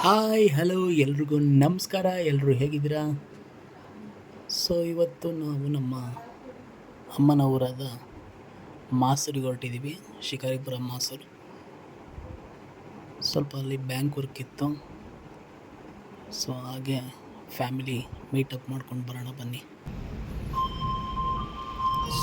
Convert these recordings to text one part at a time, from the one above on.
Hi hello ಎಲ್ರಿಗೂ ನಮಸ್ಕಾರ. ಎಲ್ಲರೂ ಹೇಗಿದ್ದೀರಾ? ಸೊ ಇವತ್ತು ನಾವು ನಮ್ಮ ಅಮ್ಮನ ಊರಾದ ಮಾಸೂರಿಗೆ ಹೊರಟಿದ್ದೀವಿ. ಶಿಕಾರಿಪುರ ಮಾಸೂರು. ಸ್ವಲ್ಪ ಅಲ್ಲಿ ಬ್ಯಾಂಕ್ ವರ್ಕ್ ಇತ್ತು. ಸೊ ಹಾಗೆ ಫ್ಯಾಮಿಲಿ ಮೀಟಪ್ ಮಾಡ್ಕೊಂಡು ಬರೋಣ ಬನ್ನಿ.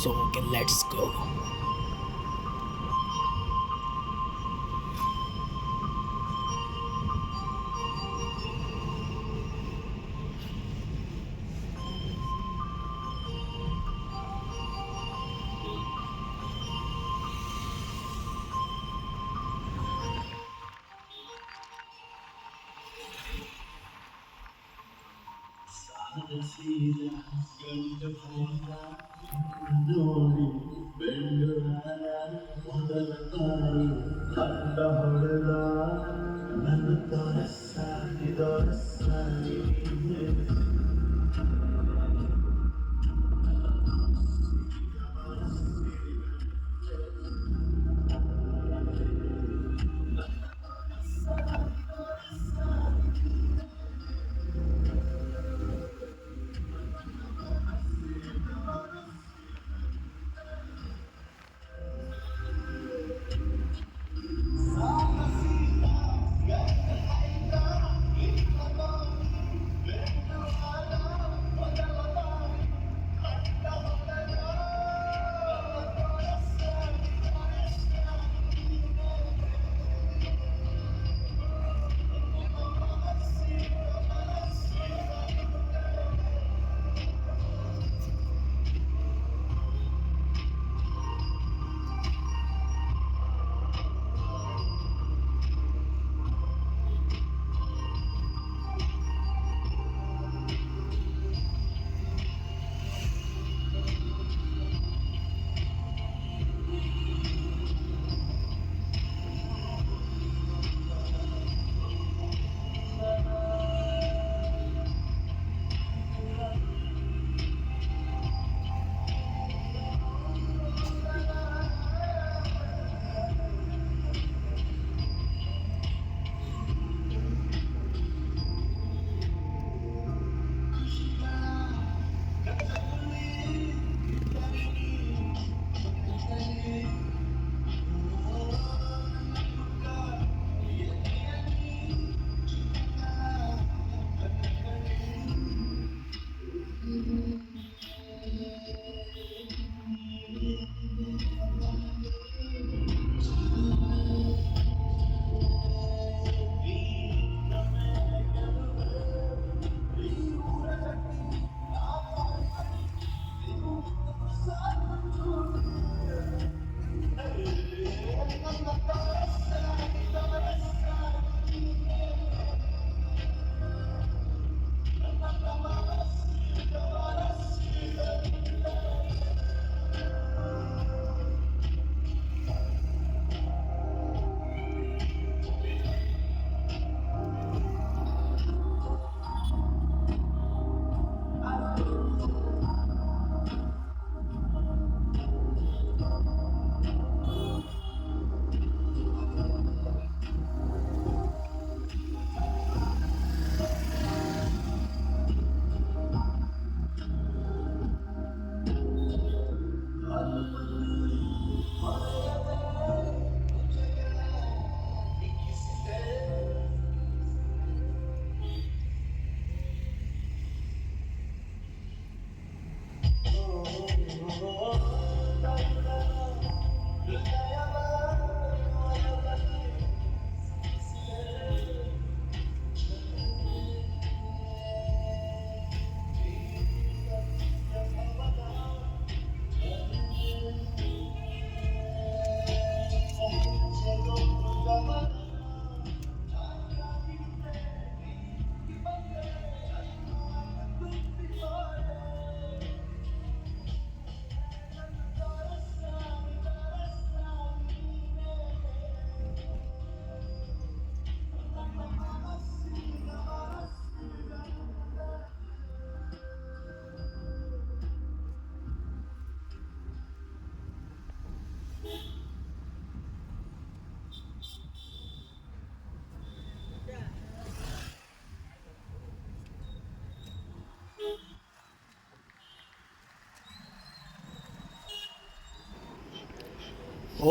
So okay, let's go.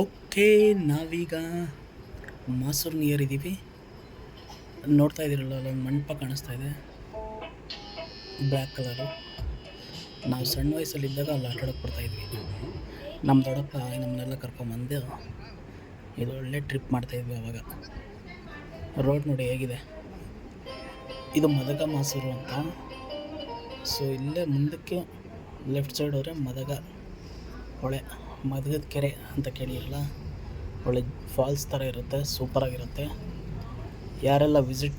Okay, ನಾವೀಗ ಮಾಸೂರು ನಿಯರ್ ಇದ್ದೀವಿ. ನೋಡ್ತಾ ಇದ್ದೀರಲ್ಲ, ಅಲ್ಲೊಂದು ಮಂಟಪ ಕಾಣಿಸ್ತಾ ಇದೆ, ಬ್ಲ್ಯಾಕ್ ಕಲರು. ನಾವು ಸಣ್ಣ ವಯಸ್ಸಲ್ಲಿದ್ದಾಗ ಅಲ್ಲಿ ಆಟಾಡೋಕ್ಕೆ ಬರ್ತಾಯಿದ್ವಿ. ನಮ್ಮ ದೊಡ್ಡಪ್ಪ ನಮ್ಮನ್ನೆಲ್ಲ ಕರ್ಕೊಂಬಂದು ಇದು ಒಳ್ಳೆ ಟ್ರಿಪ್ ಮಾಡ್ತಾಯಿದ್ವಿ ಆವಾಗ. ರೋಡ್ ನೋಡಿ ಹೇಗಿದೆ. ಇದು ಮದಗ ಮಾಸೂರು ಅಂತ. ಸೊ ಇಲ್ಲೇ ಮುಂದಕ್ಕೆ ಲೆಫ್ಟ್ ಸೈಡ್ ಹೋದರೆ ಮದಗ ಹೊಳೆ, ಮದಗದ ಕೆರೆ ಅಂತ ಕೇಳಿರಲ್ಲ, ಒಳ್ಳೆ ಫಾಲ್ಸ್ ಥರ ಇರುತ್ತೆ, ಸೂಪರಾಗಿರುತ್ತೆ. ಯಾರೆಲ್ಲ ವಿಸಿಟ್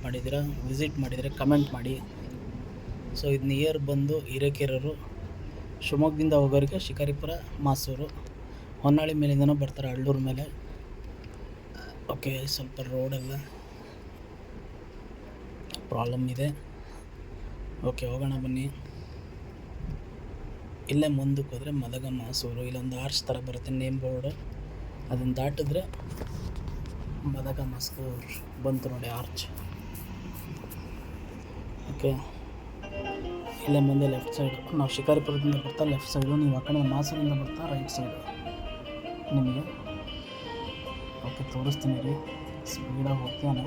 ಮಾಡಿದರೆ ಕಮೆಂಟ್ ಮಾಡಿ. ಸೊ ಇದು ನಿಯರ್ ಬಂದು ಹಿರೇಕೆರೂರು, ಶಿವಮೊಗ್ಗದಿಂದ ಹೋಗೋರಿಗೆ ಶಿಕಾರಿಪುರ, ಮಾಸೂರು, ಹೊನ್ನಾಳಿ ಮೇಲಿಂದನೂ ಬರ್ತಾರೆ ಅಳ್ಳೂರು ಮೇಲೆ. ಓಕೆ, ಸ್ವಲ್ಪ ರೋಡೆಲ್ಲ ಪ್ರಾಬ್ಲಮ್ ಇದೆ. ಓಕೆ, ಹೋಗೋಣ ಬನ್ನಿ. ಇಲ್ಲೇ ಮುಂದಕ್ಕೆ ಹೋದರೆ ಮದಗ ಮಾಸೂರು, ಇಲ್ಲೊಂದು ಆರ್ಚ್ ಥರ ಬರುತ್ತೆ ನೇಮ್ ಬೋರ್ಡು, ಅದನ್ನು ದಾಟಿದ್ರೆ ಮದಗ ಮಾಸೂರು ಬಂತು ನೋಡಿ ಆರ್ಚ್. ಓಕೆ, ಇಲ್ಲೇ ಮುಂದೆ ಲೆಫ್ಟ್ ಸೈಡು ನಾವು ಶಿಕಾರಿಪುರದಿಂದ ಬರ್ತಾ ಲೆಫ್ಟ್ ಸೈಡು, ನೀವು ಆ ಕಡೆ ಮಾಸೂರಿಂದ ಬರ್ತಾ ರೈಟ್ ಸೈಡು ನಿಮಗೆ. ಓಕೆ, ತೋರಿಸ್ತೀನಿ ರೀ, ಸ್ಪೀಡಾಗಿ ಹೋಗ್ತಾನೆ.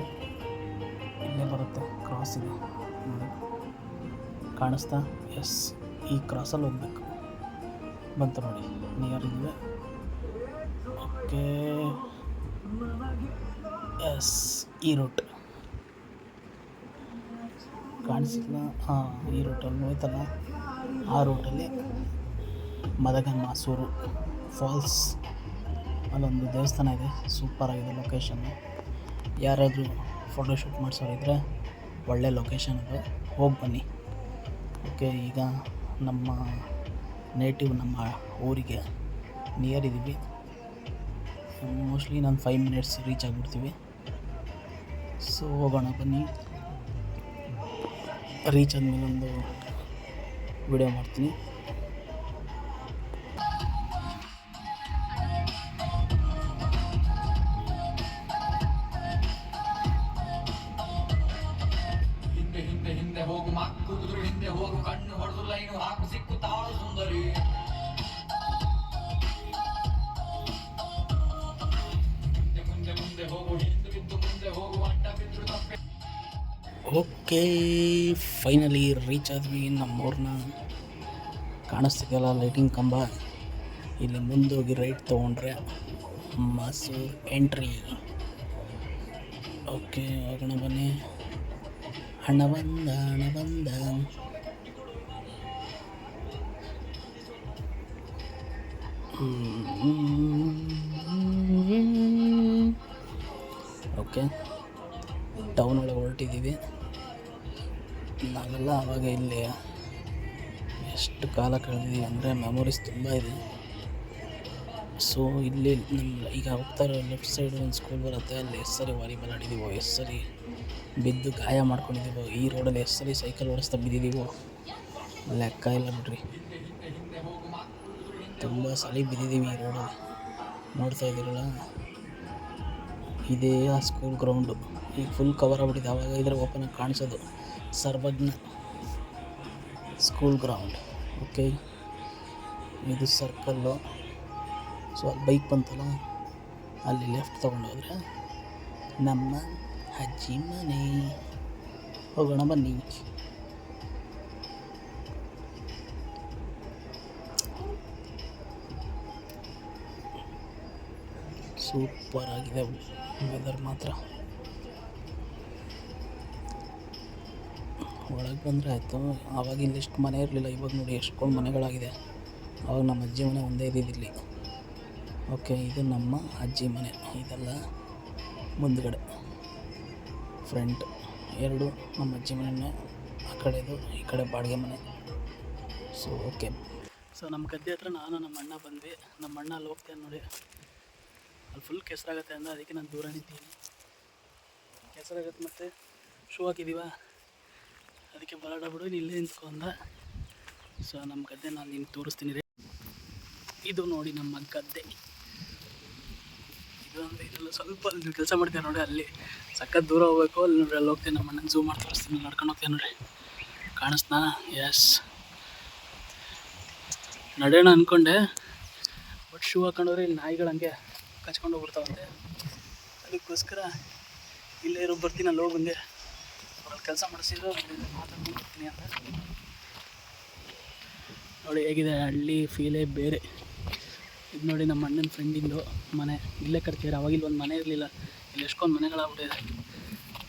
ಇಲ್ಲೇ ಬರುತ್ತೆ, ಕ್ರಾಸ್ ಇದೆ ನೋಡಿ, ಕಾಣಿಸ್ತಾ? ಎಸ್, ಈ ಕ್ರಾಸಲ್ಲಿ ಹೋಗ್ಬೇಕು. ಬಂತು ನೋಡಿ, ನಿಯರ್ ಇದ್ದೀವಿ. ಓಕೆ, ಎಸ್, ಈ ರೂಟ್ ಕಾಣಿಸಿಲ್ಲ. ಹಾಂ, ಈ ರೂಟಲ್ಲಿ ಹೋಯ್ತಲ್ಲ, ಆ ರೂಟಲ್ಲಿ ಮದಗ ಮಾಸೂರು ಫಾಲ್ಸ್, ಅಲ್ಲೊಂದು ದೇವಸ್ಥಾನ ಇದೆ, ಸೂಪರಾಗಿದೆ ಲೊಕೇಶನ್ನು. ಯಾರಾದರೂ ಫೋಟೋಶೂಟ್ ಮಾಡಿಸೋರಿದ್ರೆ ಒಳ್ಳೆ ಲೊಕೇಶನ್ ಅದು, ಹೋಗಿ ಬನ್ನಿ. ಓಕೆ, ಈಗ ನಮ್ಮ ನೇಟಿವ್, ನಮ್ಮ ಊರಿಗೆ ನಿಯರ್ ಇದ್ದೀವಿ. ಮೋಸ್ಟ್ಲಿ ನಾನು 5 ಮಿನಿಟ್ಸ್ ರೀಚ್ ಆಗಿಬಿಡ್ತೀವಿ. ಸೊ ಹೋಗೋಣ ಬನ್ನಿ. ರೀಚ್ ಆದಮೇಲೆ ಒಂದು ವಿಡಿಯೋ ಮಾಡ್ತೀನಿ. ಹಿಂದೆ ಹೋಗು ಮಕ್ಕು ಕುದುರೆ, ಹಿಂದೆ ಹೋಗು ಕಣ್ಣು ಹೊಡೆದು ಲೈನು ಹಾಕು ಸಿಕ್ಕು ತಾಳು ಸುಂದರಿ. ಮುಂದೆ ಹೋಗು, ಹಿಂದೆ ಬಿದ್ದು ಮುಂದೆ ಹೋಗು, ಅಡ್ಡ ಬಿದ್ದು ತಪ್ಪೆ. ಓಕೆ, ಫೈನಲಿ ರೀಚ್ ಆದ್ವಿ ನಮ್ಮೂರನ್ನ. ಕಾಣಿಸ್ತಿದೆಯಲ್ಲ ಲೈಟಿಂಗ್ ಕಂಬ, ಇಲ್ಲಿ ಮುಂದೋಗಿ ರೈಟ್ ತೊಗೊಂಡ್ರೆ ಮಾಸೂರು ಎಂಟ್ರಿ. ಓಕೆ, ಹೋಗೋಣ ಬನ್ನಿ. ಹಣ ಬಂದ ಓಕೆ, ಟೌನ್ ಒಳಗೆ ಹೊರಟಿದ್ದೀವಿ ನಾವೆಲ್ಲ. ಆವಾಗ ಇಲ್ಲಿ ಎಷ್ಟು ಕಾಲ ಕಳೆದಿದ್ದೀವಿ ಅಂದರೆ ಮೆಮೊರೀಸ್ ತುಂಬ ಇದೆ. ಸೊ ಇಲ್ಲಿ ನಮ್ಮ ಈಗ ಹೋಗ್ತಾ ಇರೋ ಲೆಫ್ಟ್ ಸೈಡ್ ಒಂದು ಸ್ಕೂಲ್ ಬರುತ್ತೆ, ಅಲ್ಲಿ ಎಷ್ಟು ಸರಿ ವಾಲಿಬಾಲ್ ಆಡಿದ್ದೀವೋ, ಎಷ್ಟು ಸರಿ ಬಿದ್ದು ಗಾಯ ಮಾಡ್ಕೊಂಡಿದ್ದೀವೋ, ಈ ರೋಡಲ್ಲಿ ಎಷ್ಟು ಸರಿ ಸೈಕಲ್ ಓಡಿಸ್ತಾ ಬಿದ್ದಿದ್ದೀವೋ ಲೆಕ್ಕ ಇಲ್ಲ ಬಿಡ್ರಿ. ತುಂಬ ಸಲ ಬಿದ್ದಿದ್ದೀವಿ ಈ ರೋಡಲ್ಲಿ. ನೋಡ್ತಾ ಇದ್ದೀರಲ್ಲ, ಇದೇ ಆ ಸ್ಕೂಲ್ ಗ್ರೌಂಡು. ಈಗ ಫುಲ್ ಕವರ್ ಆಗ್ಬಿಟ್ಟಿದೆ, ಆವಾಗ ಇದ್ರೆ ಓಪನ್ ಆಗಿ ಕಾಣಿಸೋದು ಸರ್ವಜ್ಞ ಸ್ಕೂಲ್ ಗ್ರೌಂಡ್. ಓಕೆ, ಇದು ಸರ್ಕಲ್ಲು. ಸೊ ಅಲ್ಲಿ ಬೈಕ್ ಬಂತಲ್ಲ, ಅಲ್ಲಿ ಲೆಫ್ಟ್ ತೊಗೊಂಡೋದ್ರೆ ನಮ್ಮ ಅಜ್ಜಿ ಮನೆ. ಹೋಗೋಣ ಬನ್ನಿ. ಸೂಪರ್ ಆಗಿದೆ ವೆದರ್ ಮಾತ್ರ. ಒಳಗೆ ಬಂದರೆ ಆಯಿತು. ಆವಾಗ ಇಲ್ಲಿ ಎಷ್ಟು ಮನೆ ಇರಲಿಲ್ಲ, ಇವಾಗ ನೋಡಿ ಎಷ್ಟೊಂದು ಮನೆಗಳಾಗಿದೆ. ಆವಾಗ ನಮ್ಮ ಅಜ್ಜಿ ಮನೆ ಒಂದೇ ಇದ್ದಿದ್ದಿಲ್ಲಿ. ಓಕೆ, ಇದು ನಮ್ಮ ಅಜ್ಜಿ ಮನೆ, ಇದೆಲ್ಲ ಮುಂದ್ಗಡೆ ಫ್ರಂಟ್ ಎರಡು ನಮ್ಮ ಅಜ್ಜಿ ಮನೆ, ಆ ಕಡೆದು ಈ ಕಡೆ ಬಾಡಿಗೆ ಮನೆ. ಸೊ ಓಕೆ, ಸೊ ನಮ್ಮ ಗದ್ದೆ ಹತ್ರ ನಾನು ನಮ್ಮ ಅಣ್ಣ ಬಂದ್ವಿ. ನಮ್ಮ ಅಣ್ಣ ಅಲ್ಲಿ ಹೋಗ್ತೇನೆ ನೋಡಿ, ಅಲ್ಲಿ ಫುಲ್ ಕೆಸರಾಗತ್ತೆ ಅಂದ, ಅದಕ್ಕೆ ನಾನು ದೂರ ನಿಂತೀನಿ. ಕೆಸರಾಗತ್ತೆ ಮತ್ತು ಶೂ ಹಾಕಿದ್ದೀವ, ಅದಕ್ಕೆ ಬರಾಡ ಬಿಡು ಇಲ್ಲೇ ನಿಂತ್ಕೊಂಡ. ಸೊ ನಮ್ಮ ಗದ್ದೆ ನಾನು ನಿಮ್ಗೆ ತೋರಿಸ್ತೀನಿ ರೀ. ಇದು ನೋಡಿ ನಮ್ಮ ಗದ್ದೆ. ಇದೊಂದು ಇದೆಲ್ಲ ಸ್ವಲ್ಪ ಅಲ್ಲಿ ಕೆಲಸ ಮಾಡ್ತೇವೆ ನೋಡಿ, ಅಲ್ಲಿ ಸಖತ್ ದೂರ ಹೋಗ್ಬೇಕು. ಅಲ್ಲಿ ನೋಡಿ, ಅಲ್ಲಿ ಹೋಗ್ತೇನೆ, ನಮ್ಮ ಅಣ್ಣನ ಝೂಮ್ ಮಾಡಿ ತೋರಿಸ್ತೀನಿ, ನಡ್ಕೊಂಡು ಹೋಗ್ತೇನೆ ನೋಡಿ. ಕಾಣಿಸ್ತಾ? ಎಸ್, ನಡೆಯೋಣ ಅಂದ್ಕೊಂಡೆ, ಬಟ್ ಶೂ ಹಾಕೊಂಡವ್ರೆ ಇಲ್ಲಿ ನಾಯಿಗಳು ಹಂಗೆ ಕಚ್ಕೊಂಡು ಹೋಗ್ಬಿಡ್ತಾವಂತೆ. ಅದಕ್ಕೋಸ್ಕರ ಇಲ್ಲೇ ಇರೋ ಬರ್ತೀನಿ, ಅಲ್ಲಿ ಹೋಗಂಗೆ ಅವ್ರಲ್ಲಿ ಕೆಲಸ ಮಾಡಿಸಿದ್ರು ಮಾತಾಡ್ಕೊಂಡು ಬರ್ತೀನಿ ಅಂತ. ನೋಡಿ ಹೇಗಿದೆ ಹಳ್ಳಿ ಫೀಲೇ ಬೇರೆ. ಇದು ನೋಡಿ ನಮ್ಮ ಅಣ್ಣನ ಫ್ರೆಂಡಿಂದು ಮನೆ, ಇಲ್ಲೇ ಕಟ್ತಿದ್ದಾರೆ. ಅವಾಗಿಲ್ಲಿ ಒಂದು ಮನೆ ಇರಲಿಲ್ಲ, ಇಲ್ಲಿ ಎಷ್ಟೊಂದು ಮನೆಗಳಾಗ್ಬಿಟ್ಟಿದೆ.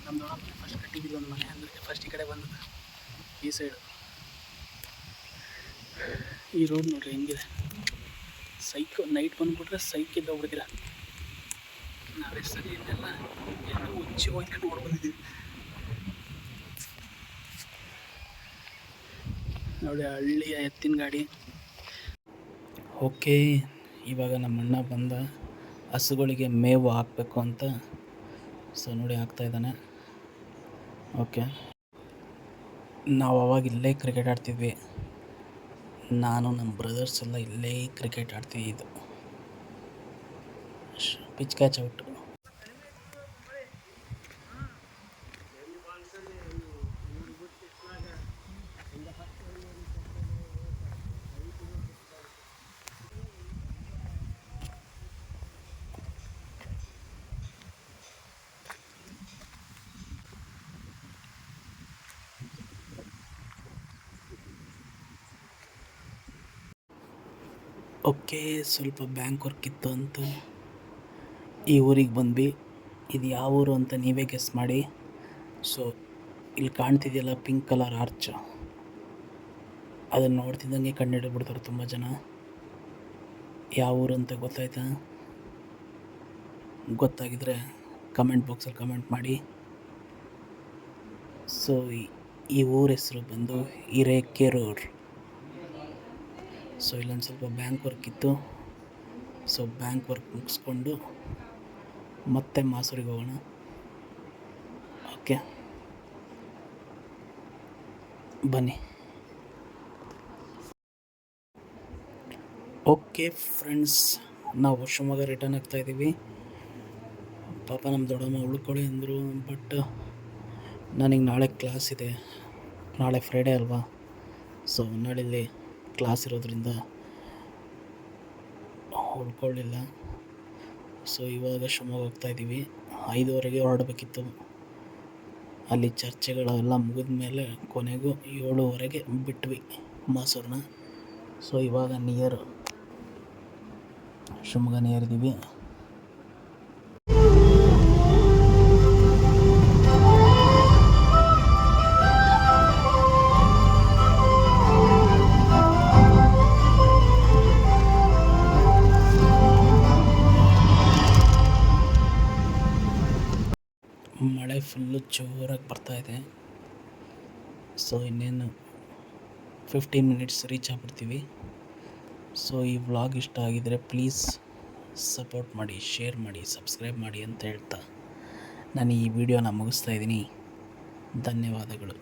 ನಮ್ಮ ದೊಡ್ಡಪ್ಪನೇ ಫಸ್ಟ್ ಕಟ್ಟಿದ್ದು ಒಂದು ಮನೆ, ಅಂದರೆ ಫಸ್ಟ್ ಈ ಕಡೆ ಬಂದು ಈ ಸೈಡು. ಈ ರೋಡ್ ನೋಡ್ರಿ ಹೆಂಗಿದೆ, ಸೈಕ್. ನೈಟ್ ಬಂದುಬಿಟ್ರೆ ಸೈಕ್ ಇದ್ದೋಗ್ಬಿಡ್ತೀರ. ನಾವೇ ಸರಿ ಇದೆಲ್ಲ ಎಲ್ಲ ಹುಚ್ಚಿ ಹೋಗ್ಕೊಂಡು ನೋಡ್ಬಂದಿದ್ದೀವಿ. ನೋಡಿ ಹಳ್ಳಿಯ ಎತ್ತಿನ ಗಾಡಿ. ಓಕೆ, ಇವಾಗ ನಮ್ಮ ಅಣ್ಣ ಬಂದ ಹಸುಗಳಿಗೆ ಮೇವು ಹಾಕಬೇಕು ಅಂತ. ಸೊ ನೋಡಿ ಹಾಕ್ತಾಯಿದ್ದಾನೆ. ಓಕೆ, ನಾವು ಅವಾಗ ಇಲ್ಲೇ ಕ್ರಿಕೆಟ್ ಆಡ್ತಿದ್ವಿ. ನಾನು ನಮ್ಮ ಬ್ರದರ್ಸ್ ಎಲ್ಲ ಇಲ್ಲೇ ಕ್ರಿಕೆಟ್ ಆಡ್ತಿದ್ದು. Pitch catch out. ಓಕೆ, ಸ್ವಲ್ಪ ಬ್ಯಾಂಕ್ ವರ್ಕ್ ಇತ್ತು ಅಂತ ಈ ಊರಿಗೆ ಬಂದ್ವಿ. ಇದು ಯಾವ ಊರು ಅಂತ ನೀವೇ ಗೆಸ್ ಮಾಡಿ. ಸೊ ಇಲ್ಲಿ ಕಾಣ್ತಿದೆಯಲ್ಲ ಪಿಂಕ್ ಕಲರ್ ಆರ್ಚ್, ಅದನ್ನು ನೋಡ್ತಿದ್ದಂಗೆ ಕಂಡುಹಿಡಿದ್ಬಿಡ್ತಾರೆ ತುಂಬ ಜನ. ಯಾವ ಊರು ಅಂತ ಗೊತ್ತಾಯ್ತಾ? ಗೊತ್ತಾಗಿದ್ದರೆ ಕಮೆಂಟ್ ಬಾಕ್ಸಲ್ಲಿ ಕಮೆಂಟ್ ಮಾಡಿ. ಸೊ ಈ ಊರ ಹೆಸರು ಬಂದು ಹಿರೇಕೆರೂರು. ಸೊ ಇಲ್ಲೊಂದು ಸ್ವಲ್ಪ ಬ್ಯಾಂಕ್ ವರ್ಕ್ ಇತ್ತು. ಸೊ ಬ್ಯಾಂಕ್ ವರ್ಕ್ ಮುಗಿಸ್ಕೊಂಡು ಮತ್ತೆ ಮಾಸೂರಿಗೆ ಹೋಗೋಣ. ಓಕೆ ಬನ್ನಿ. ಓಕೆ ಫ್ರೆಂಡ್ಸ್, ನಾವು ಶಿವಮೊಗ್ಗ ರಿಟರ್ನ್ ಆಗ್ತಾಯಿದ್ದೀವಿ. ಪಾಪ ನಮ್ಮ ದೊಡ್ಡಮ್ಮ ಉಳ್ಕೊಳ್ಳಿ ಅಂದರು, ಬಟ್ ನನಗೆ ನಾಳೆ ಕ್ಲಾಸ್ ಇದೆ. ನಾಳೆ ಫ್ರೈಡೇ ಅಲ್ವಾ, ಸೊ ನಾಳೆಲ್ಲಿ ಕ್ಲಾಸ್ ಇರೋದ್ರಿಂದ ಉಳ್ಕೊಳ್ಳಿಲ್ಲ. ಸೊ ಇವಾಗ ಶಿವಮೊಗ್ಗ ಹೋಗ್ತಾಯಿದ್ದೀವಿ. 5:30ಗೆ ಹೊರಡಬೇಕಿತ್ತು. ಅಲ್ಲಿ ಚರ್ಚೆಗಳೆಲ್ಲ ಮುಗಿದ ಮೇಲೆ ಕೊನೆಗೂ 7:30ಗೆ ಬಿಟ್ವಿ ಮಾಸೂರನ್ನ. ಸೊ ಇವಾಗ ಶಿವಮೊಗ್ಗ ನಿಯರ್ ಇದ್ದೀವಿ. ಮಳೆ ಫುಲ್ಲು ಜೋರಾಗಿ ಬರ್ತಾಯಿದೆ. ಸೊ ಇನ್ನೇನು 15 ಮಿನಿಟ್ಸ್ ರೀಚ್ ಆಗ್ಬಿಡ್ತೀವಿ. ಸೊ ಈ ವ್ಲಾಗ್ ಇಷ್ಟ ಆಗಿದರೆ ಪ್ಲೀಸ್ ಸಪೋರ್ಟ್ ಮಾಡಿ, ಶೇರ್ ಮಾಡಿ, ಸಬ್ಸ್ಕ್ರೈಬ್ ಮಾಡಿ ಅಂತ ಹೇಳ್ತಾ ನಾನು ಈ ವಿಡಿಯೋನ ಮುಗಿಸ್ತಾ ಇದ್ದೀನಿ. ಧನ್ಯವಾದಗಳು.